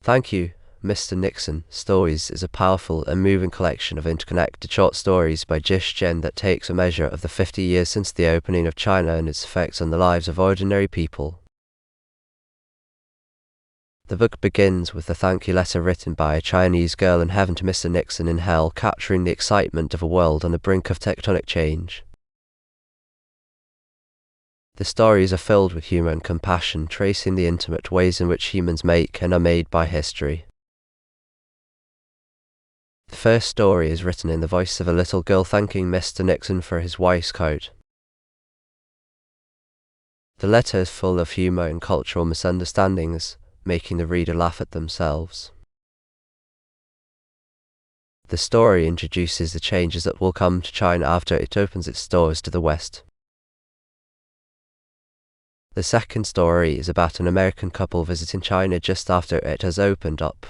Thank You, Mr. Nixon Stories is a powerful and moving collection of interconnected short stories by Gish that takes a measure of the 50 years since the opening of China and its effects on the lives of ordinary people. The book begins with a thank you letter written by a Chinese girl in heaven to Mr. Nixon in hell, capturing the excitement of a world on the brink of tectonic change. The stories are filled with humor and compassion, tracing the intimate ways in which humans make and are made by history. The first story is written in the voice of a little girl thanking Mr. Nixon for his waistcoat. The letter is full of humor and cultural misunderstandings, making the reader laugh at themselves. The story introduces the changes that will come to China after it opens its doors to the West. The second story is about an American couple visiting China just after it has opened up.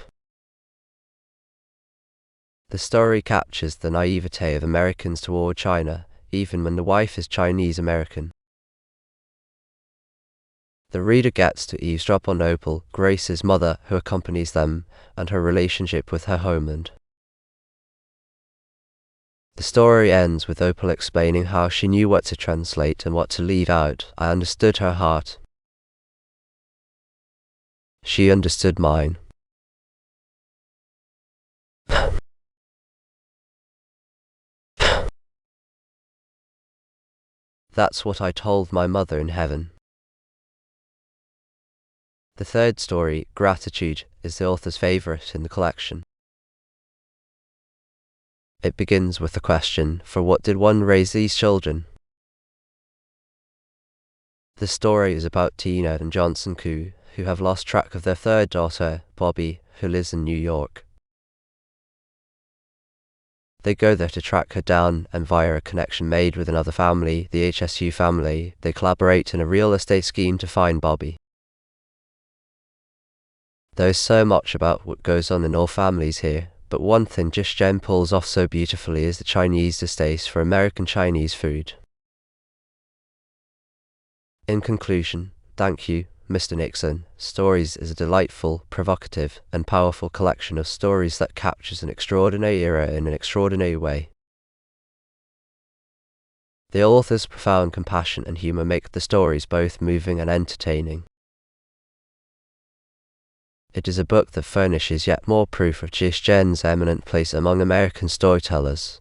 The story captures the naivete of Americans toward China, even when the wife is Chinese American. The reader gets to eavesdrop on Opal, Grace's mother, who accompanies them, and her relationship with her homeland. The story ends with Opal explaining how she knew what to translate and what to leave out. I understood her heart. She understood mine. That's what I told my mother in heaven. The third story, Gratitude, is the author's favorite in the collection. It begins with the question, for what did one raise these children? The story is about Tina and Johnson Koo, who have lost track of their third daughter, Bobby, who lives in New York. They go there to track her down, and via a connection made with another family, the HSU family, they collaborate in a real estate scheme to find Bobby. There is so much about what goes on in all families here, but one thing Gish pulls off so beautifully is the Chinese distaste for American Chinese food. In conclusion, thank you, Mr. Nixon. Stories is a delightful, provocative, and powerful collection of stories that captures an extraordinary era in an extraordinary way. The author's profound compassion and humor make the stories both moving and entertaining. It is a book that furnishes yet more proof of Gish eminent place among American storytellers.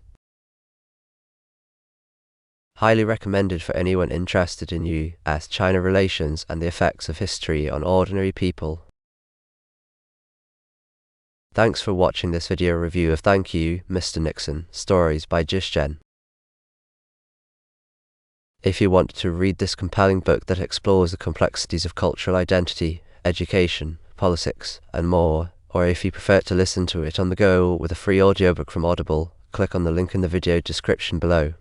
Highly recommended for anyone interested in U.S. China relations and the effects of history on ordinary people. Thanks for watching this video review of Thank You, Mr. Nixon, Stories by Gish. If you want to read this compelling book that explores the complexities of cultural identity, education, politics, and more, or if you prefer to listen to it on the go with a free audiobook from Audible, click on the link in the video description below.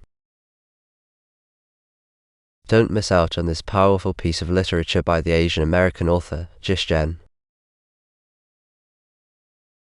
Don't miss out on this powerful piece of literature by the Asian American author, Gish.